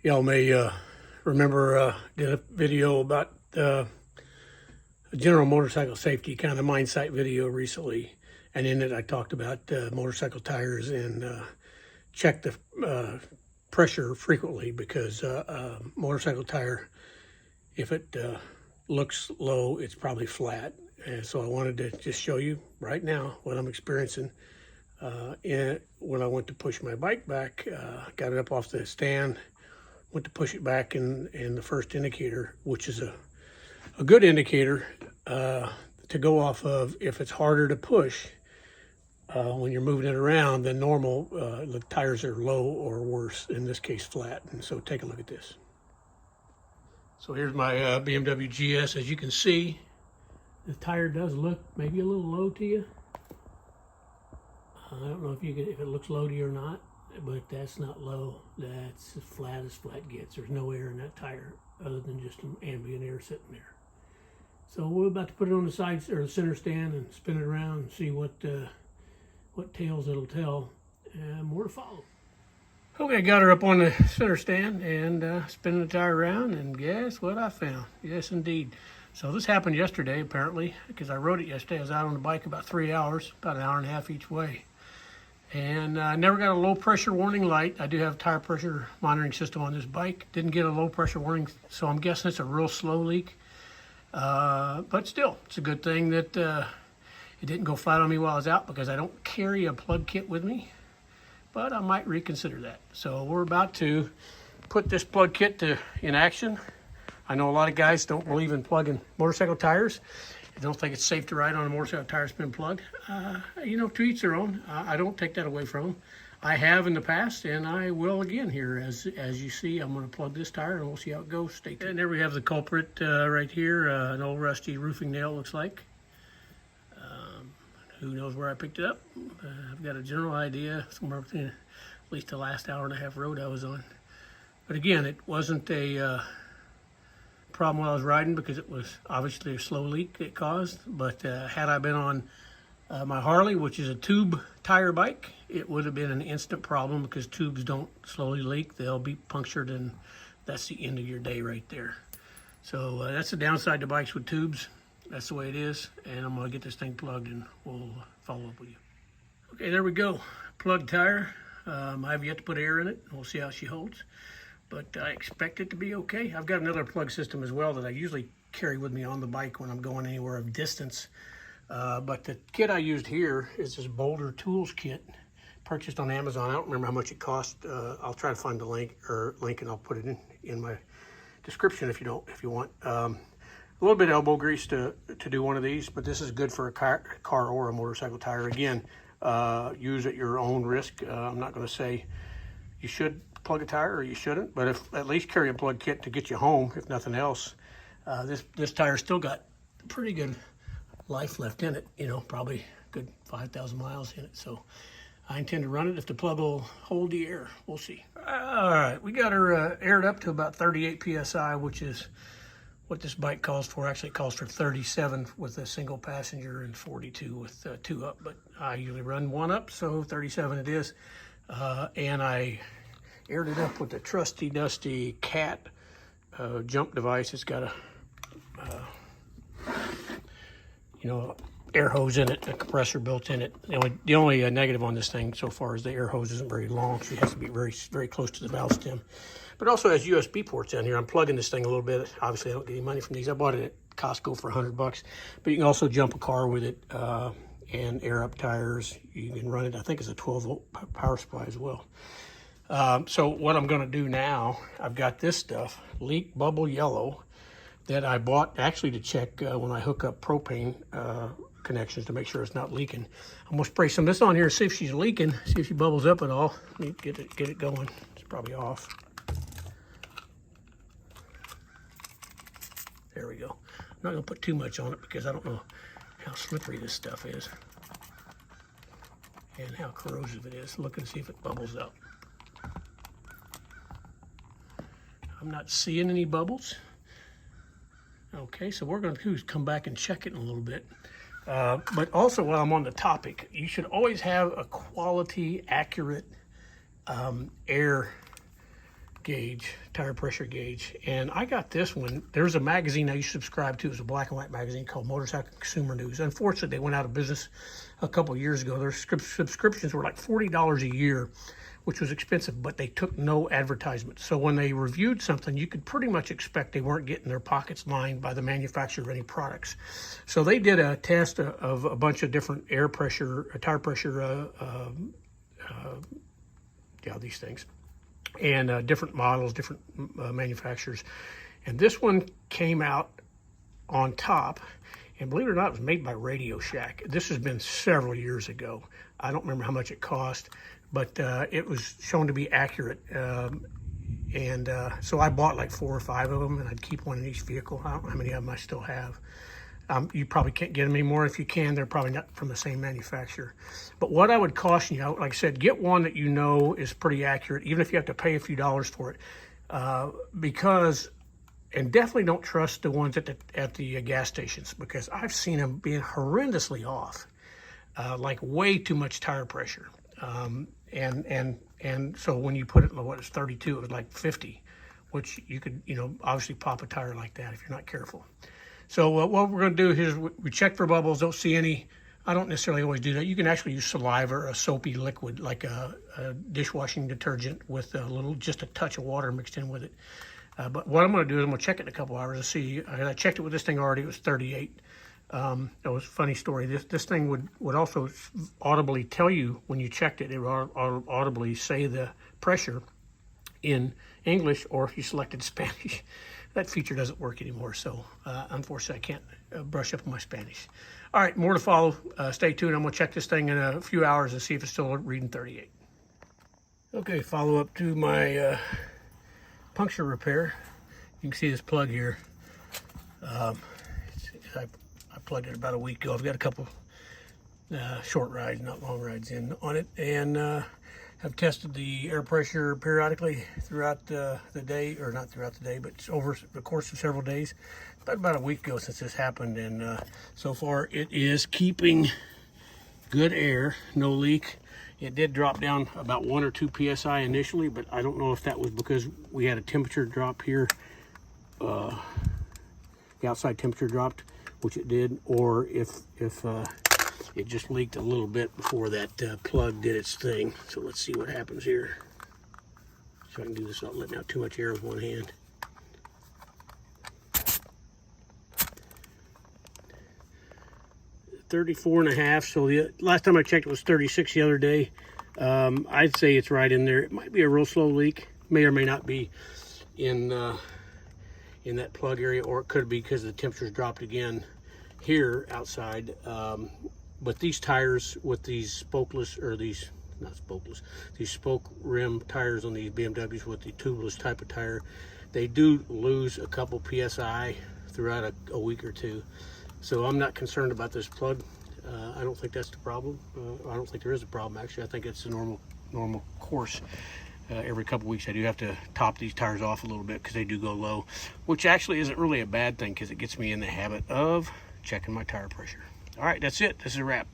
Y'all may remember did a video about general motorcycle safety, kind of mine site video recently, and in it I talked about motorcycle tires and check the pressure frequently because motorcycle tire, if it looks low, it's probably flat. And so I wanted to just show you right now what I'm experiencing when I went to push my bike back. Got it up off the stand, went to push it back, and the first indicator, which is a good indicator to go off of if it's harder to push when you're moving it around than normal, the tires are low or worse, in this case flat. And so take a look at this. So here's my BMW GS. As you can see, the tire does look maybe a little low to you. I don't know if it looks low to you or not, but that's not low. That's as flat gets. There's no air in that tire other than just some ambient air sitting there. So we're about to put it on the side or the center stand and spin it around and see what tales it'll tell, and more to follow. Okay, I got her up on the center stand and spinning the tire around, and guess what I found? Yes, indeed. So this happened yesterday, apparently, because I rode it yesterday. I was out on the bike about 3 hours, about an hour and a half each way. And I never got a low pressure warning light. I do have a tire pressure monitoring system on this bike. Didn't get a low pressure warning, so I'm guessing it's a real slow leak. But still, it's a good thing that it didn't go flat on me while I was out, because I don't carry a plug kit with me. But I might reconsider that. So we're about to put this plug kit in action. I know a lot of guys don't believe in plugging motorcycle tires. They don't think it's safe to ride on a motorcycle tire that's been plugged. To each their own. I don't take that away from them. I have in the past, and I will again here. As you see, I'm going to plug this tire, and we'll see how it goes. Stay tuned. And there we have the culprit right here, an old rusty roofing nail, looks like. Who knows where I picked it up? I've got a general idea, somewhere within at least the last hour and a half road I was on. But again, it wasn't a problem while I was riding, because it was obviously a slow leak it caused. But had I been on my Harley, which is a tube tire bike, it would have been an instant problem, because tubes don't slowly leak. They'll be punctured, and that's the end of your day right there. So that's the downside to bikes with tubes. That's the way it is, and I'm going to get this thing plugged, and we'll follow up with you. Okay, there we go. Plugged tire. I have yet to put air in it. We'll see how she holds, but I expect it to be okay. I've got another plug system as well that I usually carry with me on the bike when I'm going anywhere of distance. But the kit I used here is this Boulder Tools kit, purchased on Amazon. I don't remember how much it cost. I'll try to find the link, and I'll put it in my description if you want. A little bit of elbow grease to do one of these, but this is good for a car or a motorcycle tire. Again, use at your own risk. I'm not going to say you should plug a tire or you shouldn't, but at least carry a plug kit to get you home, if nothing else. This tire still got pretty good life left in it, probably good 5,000 miles in it. So I intend to run it if the plug will hold the air. We'll see. All right, we got her aired up to about 38 PSI, which is what this bike calls for. Actually, it calls for 37 with a single passenger and 42 with two up, but I usually run one up, so 37 it is. And I aired it up with the trusty dusty CAT jump device. It's got a air hose in it, a compressor built in it. The only negative on this thing so far is the air hose isn't very long, so it has to be very, very close to the valve stem. But also has USB ports down here. I'm plugging this thing a little bit. Obviously, I don't get any money from these. I bought it at Costco for $100, but you can also jump a car with it and air up tires. You can run it. I think it's a 12-volt power supply as well. So what I'm going to do now, I've got this stuff, Leak Bubble Yellow, that I bought actually to check when I hook up propane connections to make sure it's not leaking. I'm going to spray some of this on here, see if she's leaking, see if she bubbles up at all. Let me get it going. It's probably off. There we go. I'm not going to put too much on it because I don't know how slippery this stuff is and how corrosive it is. Look and see if it bubbles up. I'm not seeing any bubbles. Okay, so we're going to do is come back and check it in a little bit. But also, while I'm on the topic, you should always have a quality, accurate air gauge, tire pressure gauge. And I got this one. There's a magazine I used to subscribe to. It was a black and white magazine called Motorcycle Consumer News. Unfortunately, they went out of business a couple of years ago. Their subscriptions were like $40 a year, which was expensive, but they took no advertisement. So when they reviewed something, you could pretty much expect they weren't getting their pockets lined by the manufacturer of any products. So they did a test of a bunch of different air pressure, tire pressure, these things, and different models, different manufacturers. And this one came out on top, and believe it or not, it was made by Radio Shack. This has been several years ago. I don't remember how much it cost, but it was shown to be accurate. So I bought like 4 or 5 of them, and I'd keep one in each vehicle. I don't know how many of them I still have. You probably can't get them anymore. If you can, they're probably not from the same manufacturer. But what I would caution you, like I said, get one that you know is pretty accurate, even if you have to pay a few dollars for it. And definitely don't trust the ones at the gas stations, because I've seen them being horrendously off, like way too much tire pressure. And so when you put it, what it's 32, it was like 50, which you could, obviously pop a tire like that if you're not careful. So what we're going to do is we check for bubbles. Don't see any. I don't necessarily always do that. You can actually use saliva or a soapy liquid, like a dishwashing detergent, with just a touch of water mixed in with it. But what I'm going to do is I'm going to check it in a couple hours and see. I checked it with this thing already. It was 38. It was a funny story. This thing would also audibly tell you when you checked it. It would audibly say the pressure in English, or if you selected Spanish. That feature doesn't work anymore, so unfortunately I can't brush up on my Spanish. All right, more to follow. Stay tuned. I'm going to check this thing in a few hours and see if it's still reading 38. Okay, follow up to my puncture repair. You can see this plug here. I plugged it about a week ago. I've got a couple short rides, not long rides on it, and have tested the air pressure periodically throughout the day, or not throughout the day, but over the course of several days. About a week ago since this happened, and so far it is keeping good air, no leak. It did drop down about 1 or 2 psi initially, but I don't know if that was because we had a temperature drop here. The outside temperature dropped, which it did, or if it just leaked a little bit before that plug did its thing. So let's see what happens here. So I can do this without letting out too much air with one hand. .34.5. So the last time I checked it was 36 the other day. I'd say it's right in there. It might be a real slow leak. May or may not be in that plug area, or it could be because the temperature's dropped again here outside. But these tires with these spokeless, or these spoke rim tires on these BMWs with the tubeless type of tire, they do lose a couple PSI throughout a week or two. So I'm not concerned about this plug. I don't think that's the problem. I don't think there is a problem, actually. I think it's a normal course. Every couple weeks I do have to top these tires off a little bit because they do go low, which actually isn't really a bad thing because it gets me in the habit of checking my tire pressure. All right, that's it. This is a wrap.